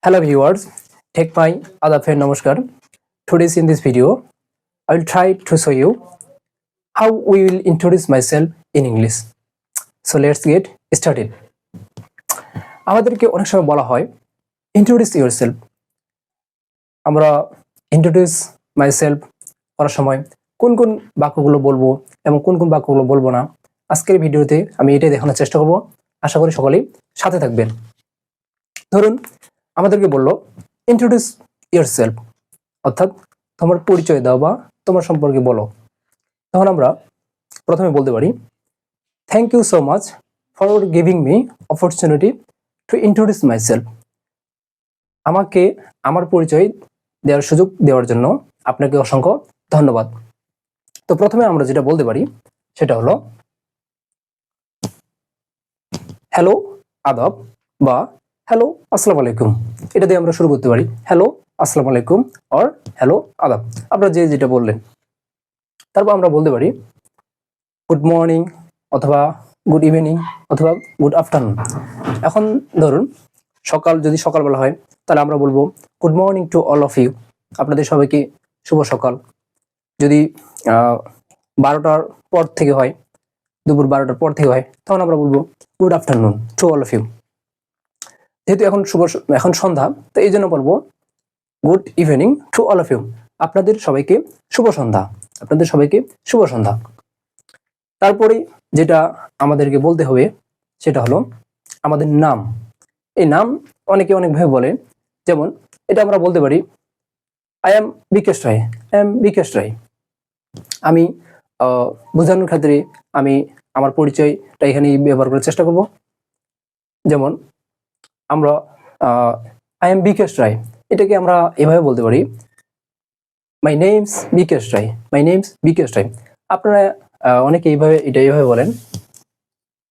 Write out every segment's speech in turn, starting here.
Hello viewers, take my other friend Namaskar. Today's in this video, I will try to show you how we will introduce myself in English. So let's get started. আমাদেরকে অনেক সময় বলা হয় introduce yourself. আমরা introduce myself করার সময় কোন কোন বাক্যগুলো বলবো এবং কোন কোন বাক্যগুলো বলবো না আজকের ভিডিওতে আমি এটাই দেখানোর চেষ্টা করব। আশা করি সকলেই সাথে থাকবেন। ধরুন আমাদেরকে বললো introduce yourself, অর্থাৎ তোমার পরিচয় দাও বা তোমার সম্পর্কে বলো। তখন আমরা প্রথমে বলতে পারি thank you so much for giving me opportunity to introduce myself. আমাকে আমার পরিচয় দেওয়ার সুযোগ দেওয়ার জন্য আপনাকে অসংখ্য ধন্যবাদ। তো প্রথমে আমরা যেটা বলতে পারি সেটা হলো হ্যালো আদাব বা হ্যালো আসসালামু আলাইকুম। এটা দিয়ে আমরা শুরু করতে পারি হ্যালো আসসালামু আলাইকুম অর হ্যালো আদাব, আপনারা যে যেটা বললেন। তারপর আমরা বলতে পারি গুড মর্নিং অথবা গুড ইভিনিং অথবা গুড আফটারনুন। এখন ধরুন যদি সকালবেলা হয় তাহলে আমরা বলবো good morning to all of you, আপনাদের সবাইকে শুভ সকাল। যদি 12টার পর থেকে হয়, দুপুর 12টার পর থেকে হয়, তখন আমরা বলবো good afternoon to all of you. যেহেতু এখন সন্ধ্যা, তো এই জন্য বলবো good evening to all of you, আপনাদের সবাইকে শুভ সন্ধ্যা, আপনাদের সবাইকে শুভ সন্ধ্যা। তারপরে যেটা আমাদেরকে বলতে হবে সেটা হলো আমাদের নাম। এই নাম অনেকে অনেকভাবে বলে, যেমন এটা আমরা বলতে পারি I am Bikesh Roy, I am Bikesh Roy. আমি বোঝানোর ক্ষেত্রে আমি আমার পরিচয়টা এখানে ব্যবহার করার চেষ্টা করব। যেমন আমরা আই এম বিকেশ রায়, এটাকে আমরা এভাবে বলতে পারি my name's bKash Roy, my name's bKash রায়। আপনারা অনেকে এইভাবে বলেন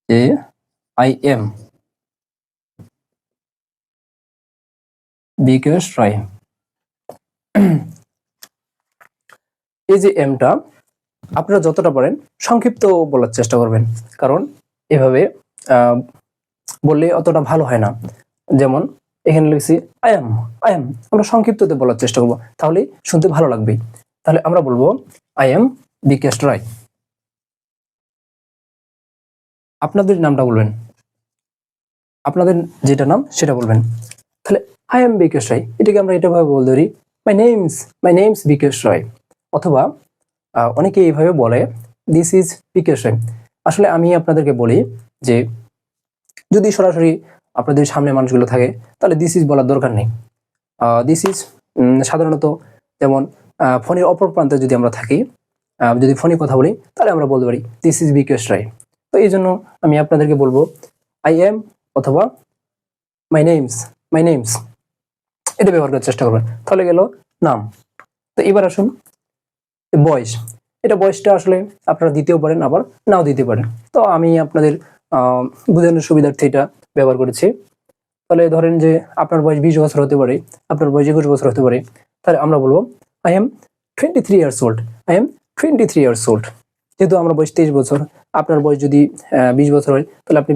যে আই এম বিকেশ রায়। এই যে এমটা আপনারা যতটা পারেন সংক্ষিপ্ত বলার চেষ্টা করবেন, কারণ এভাবে বললে অতটা ভালো হয় না। যেমন এখানে লিখছি আই এম, আমরা সংক্ষিপ্ততে বলার চেষ্টা করব, তাহলে শুনতে ভালো লাগবে। তাহলে আমরা বলবো আই এম বিকেশ রায়। আপনাদের নামটা বলবেন, আপনাদের যেটা নাম সেটা বলবেন। তাহলে আই এম বিকেশ রায়, এটাকে আমরা এটাভাবে বলতে পারি মাই নেমস বিকেশ রায়। অথবা অনেকে এইভাবে বলে দিস ইজ বিকেশ রায়। আসলে আমি আপনাদেরকে বলি যে যদি সরাসরি আপনাদের সামনে মানুষগুলো থাকে তাহলে দিস ইজ বলার দরকার নেই। দিস ইজ সাধারণত যেমন ফোনের অপর প্রান্তে যদি আমরা থাকি, যদি ফোনে কথা বলি তাহলে আমরা বলতে পারি দিস ইজ বিকেশ রায়। তো এই জন্য আমি আপনাদেরকে বলবো আই এম অথবা মাই নেমস এটা ব্যবহার করার চেষ্টা করবেন। তাহলে গেল নাম। তো এবার আসুন বয়স। এটা বয়সটা আসলে আপনারা দিতেও পারেন আবার নাও দিতে পারেন, তো আমি আপনাদের বোঝানোর সুবিধার্থে এটা ব্যবহার করেছি। তাহলে ধরেন যে আপনার বয়স 20 বছর হতে পারে, আপনার বয়স 21 বছর হতে পারে, তাহলে আমরা বলবো I am 23 years old, I am 23 years old. যেহেতু আমরা বয়স 23 বছর, আপনার বয়স যদি 20 বছর হয় তাহলে আপনি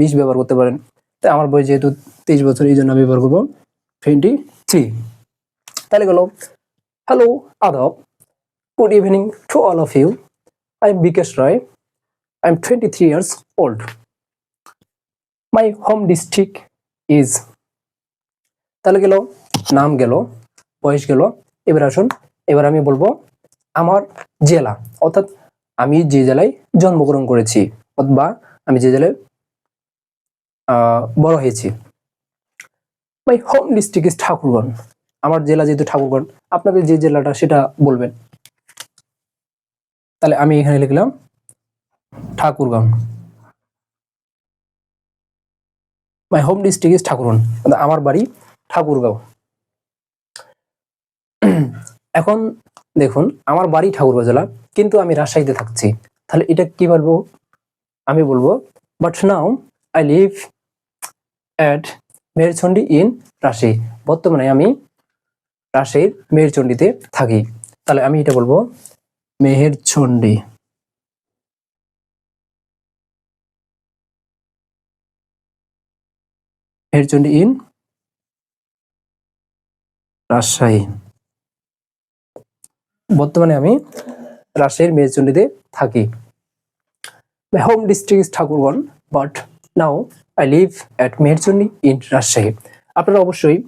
20 ব্যবহার করতে পারেন। তাই আমার বয়স যেহেতু 23 বছর, এই জন্য আমি ব্যবহার করবো 23। তাহলে গেল হ্যালো আদাব, good evening to all of you, I am Bikesh Roy, I am 23 years old. My home district is, তাহলে গেল নাম গেল, বয়স গেল। এবার আসুন, এবার আমি বলবো আমার জেলা, অর্থাৎ আমি যে জেলায় জন্মগ্রহণ করেছি অথবা আমি যে জেলায় বড় হয়েছি। My home district is Thakurgaon, আমার জেলা যেহেতু ঠাকুরগাঁও, আপনাদের যে জেলাটা সেটা বলবেন। তাহলে আমি এখানে লিখলাম Thakurgaon. My home district is Thakurgaon, আমার বাড়ি ঠাকুরগাঁও। এখন দেখুন আমার বাড়ি ঠাকুরগাঁও জেলা, কিন্তু আমি রাজশাহীতে থাকছি। তাহলে এটা কি বলবো? আমি বলবো but now I live at Meherchandi in Rajshahi. বর্তমানে আমি রাজশাহীর মেহেরচন্ডীতে থাকি। তাহলে আমি এটা বলবো মেহেরচন্ডী, মেহেরচন্ডী ইন রাজশাহী। বর্তমানে আমি রাজশাহীর মেজচণ্ডীতে থাকি। My home district is Thakurgaon, but now I live at Meherchandi in Rajshahi. আপনারা অবশ্যই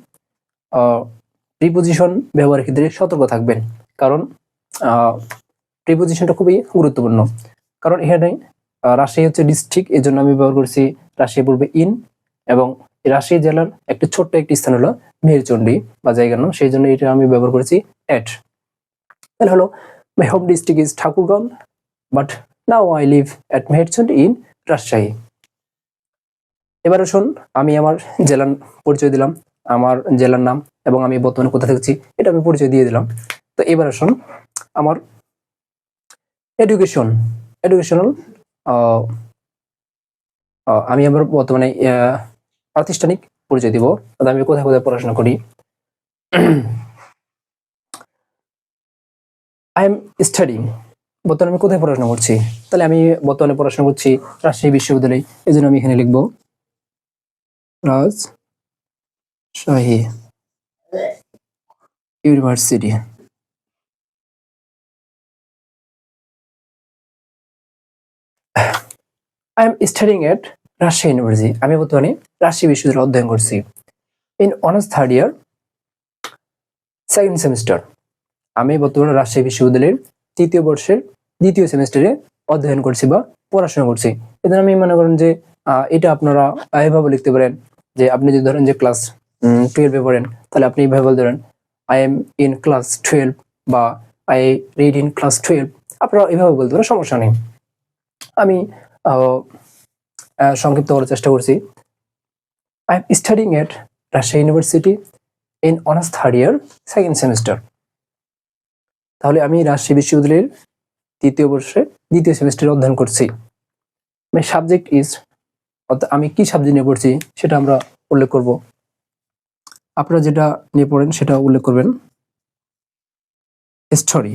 প্রিপোজিশন ব্যবহারের ক্ষেত্রে সতর্ক থাকবেন, কারণ প্রিপোজিশনটা খুবই গুরুত্বপূর্ণ। কারণ এখানে রাজশাহী হচ্ছে ডিস্ট্রিক্ট, এই জন্য আমি ব্যবহার করছি রাজশাহী পূর্বে ইন, এবং রাজশাহী জেলার একটা ছোট্ট একটি স্থান হলো মেহেরচণ্ডী বা জায়গার নাম, সেই জন্য এটা আমি ব্যবহার করেছি এট। তাহলে হলো my home district is Thakurgaon, but now I live at Meherchandi in Rajshahi. এবার আসুন, আমি আমার জেলার পরিচয় দিলাম, আমার জেলার নাম এবং আমি বর্তমানে কোথা থাকছি এটা আমি পরিচয় দিয়ে দিলাম। তো এবার আসুন আমার এডুকেশনাল, আমি আমার বর্তমানে প্রাতিষ্ঠানিক পরিচয় দিব, আমি কোথায় কোথায় পড়াশোনা করি। আই এম স্টাডিং, বর্তমানে আমি কোথায় পড়াশোনা করছি, তাহলে আমি বর্তমানে পড়াশোনা করছি রাজশাহী বিশ্ববিদ্যালয়ে, এই জন্য আমি এখানে লিখবো Rajshahi university. I am studying at Rajshahi university, আমি বর্তমানে রাজশাহী বিশ্ববিদ্যালয়ে অধ্যয়ন করছি। In honours third year second semester, আমি বর্তমানে রাজশাহী বিশ্ববিদ্যালয়ের তৃতীয় বর্ষের দ্বিতীয় সেমিস্টারে অধ্যয়ন করছি বা পড়াশোনা করছি। এদের আমি মনে করেন যে এটা আপনারা এভাবে লিখতে পারেন, যে আপনি যদি ধরেন যে ক্লাস 12-এ পড়েন, তাহলে আপনি এইভাবে বলতে পারেন আই এম ইন ক্লাস 12 বা আই রিড ইন ক্লাস 12, আপনারা এভাবে বলতে পারেন, সমস্যা নেই। আমি সংক্ষিপ্ত করার চেষ্টা করছি। I am studying at Rajshahi university in honours third year second semester, তাহলে আমি রাজশাহী বিশ্ববিদ্যালয়ের তৃতীয় বর্ষে দ্বিতীয় সেমিস্টারে অধ্যয়ন করছি। মাই সাবজেক্ট ইজ, অর্থাৎ আমি কি সাবজেক্ট নিয়ে পড়ছি সেটা আমরা উল্লেখ করব। আপনারা যেটা নিয়ে পড়েন সেটা উল্লেখ করবেন। History,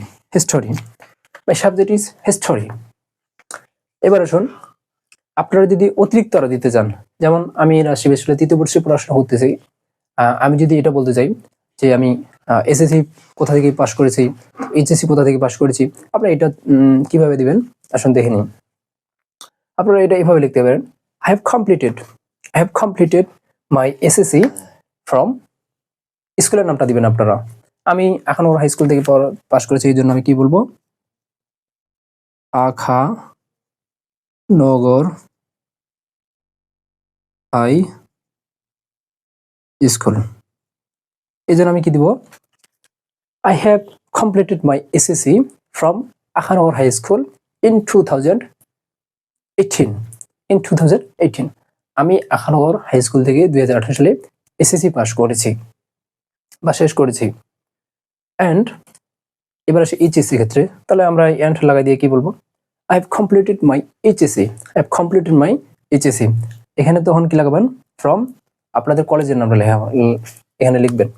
my subject is history. এবার আসুন, আপনারা যদি অতিরিক্ত আরো দিতে চান, যেমন আমি রাজশাহী বিশ্ববিদ্যালয়ের তৃতীয় বর্ষে পড়াশোনা করতেছি, আমি যদি এটা বলতে চাই যে আমি এসএসসি কোথা থেকে পাশ করেছি, এইচএসসি কোথা থেকে পাশ করেছি, আপনারা এটা কিভাবে দিবেন আসুন দেখে নিন। আপনারা এটা এভাবে লিখতে পারেন, I have completed my SSC from, স্কুলের নামটা দিবেন আপনারা। আমি এখন হাই স্কুল থেকে পাশ করেছি, এই জন্য আমি কি বলবো, আখা নগর হাই স্কুল, এই জন্য আমি কি দিব, I have completed my SSC from Akhanagar high school in 2018, আমি আখানগর হাই স্কুল থেকে 2018 সালে এসএসসি পাস করেছি বা শেষ করেছি। অ্যান্ড এবার আসে এইচএসসি ক্ষেত্রে, তাহলে আমরা অ্যান্ড লাগাই দিয়ে কি বলবো, I have completed my HSC, এখানে তখন কি লাগাবেন, ফ্রম আপনাদের কলেজের নামটা এখানে লিখবেন।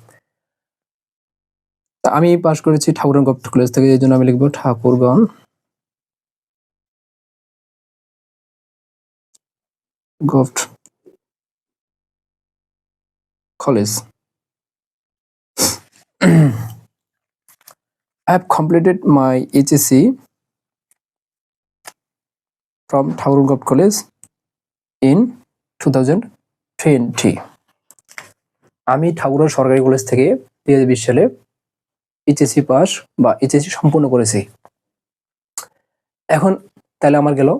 আমি পাস করেছি ঠাকুরগাঁও গভর্নমেন্ট কলেজ থেকে, এই জন্য আমি লিখবো Thakurgaon government college. I have completed my HSC from Thakurgaon government college in 2020, আমি ঠাকুরগাঁও সরকারি কলেজ থেকে 2020 সালে এইচএসসি পাস বা এইচএসসি সম্পূর্ণ করেছি। এখন তাহলে আমার গেল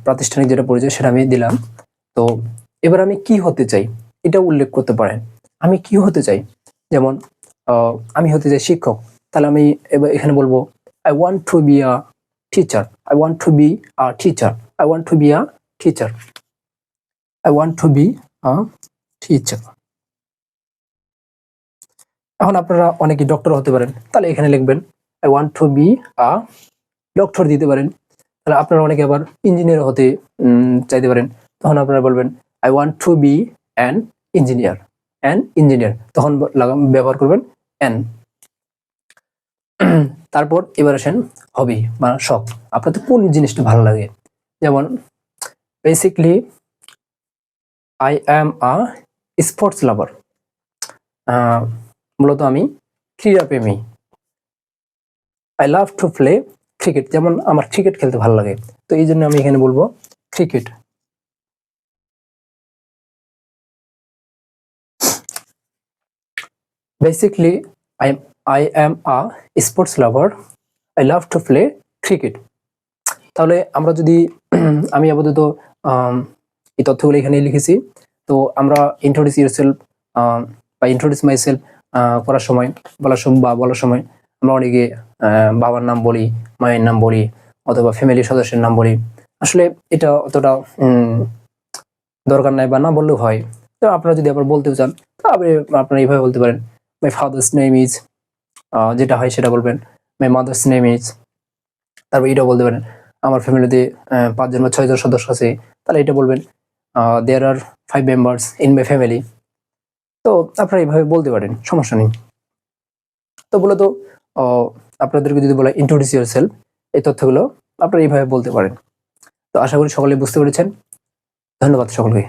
প্রাতিষ্ঠানিক যেটা পরিচয় সেটা আমি দিলাম। তো এবার আমি কি হতে চাই এটা উল্লেখ করতে পারেন, আমি কি হতে চাই, যেমন আমি হতে চাই শিক্ষক, তাহলে আমি এবার এখানে বলবো I want to be a teacher, I want to be a teacher, I want to be a teacher, I want to be a teacher। এখন আপনারা অনেকে ডক্টর হতে পারেন, তাহলে এখানে লিখবেন I want to be a doctor দিতে পারেন। তাহলে আপনারা অনেকে আবার ইঞ্জিনিয়ার হতে চাইতে পারেন, তখন আপনারা বলবেন I want to be an engineer, তখন ব্যবহার করবেন an। তারপর এবার আসেন হবি বা শখ, আপনাদের কোন জিনিসটা ভালো লাগে, যেমন basically I am a sports lover, মূলত আমি ক্রীড়াপ্রেমী। I love to play cricket, যেমন আমার ক্রিকেট খেলতে ভালো লাগে, তো এই জন্য আমি এখানে বলবো cricket. Basically I am a sports lover, I love to play cricket. তাহলে আমরা যদি আমি আপাতত এই তথ্যগুলো এখানে লিখেছি। তো আমরা ইন্ট্রোডিউস ইউরসেলফ বা ইন্ট্রোডিউস মাইসেলফ করার সময় বলার সময় আমরা অনেকে বাবার নাম বলি, মায়ের নাম বলি, অথবা ফ্যামিলির সদস্যের নাম বলি। আসলে এটা অতটা দরকার নাই বা না বললেও হয়। তো আপনারা যদি আবার বলতেও চান তাহলে আপনারা এইভাবে বলতে পারেন, মাই ফাদার্স নেম ইজ, যেটা হয় সেটা বলবেন, মাই মাদার্স নেম ইজ। তারপর এটা বলতে পারেন, আমার ফ্যামিলিতে 5 জন বা 6 জন সদস্য আছে, তাহলে এটা বলবেন দেয়ার আর 5 মেম্বার্স ইন মাই ফ্যামিলি। তো আপনারা এইভাবে বলতে পারেন, সমস্যা নেই। তো মূলত আপনাদেরকে যদি বলা ইন্ট্রোডিউস ইউরসেলফ, এই তথ্যগুলো আপনারা এইভাবে বলতে পারেন। তো আশা করি সকলে বুঝতে পেরেছেন। ধন্যবাদ সকলকে।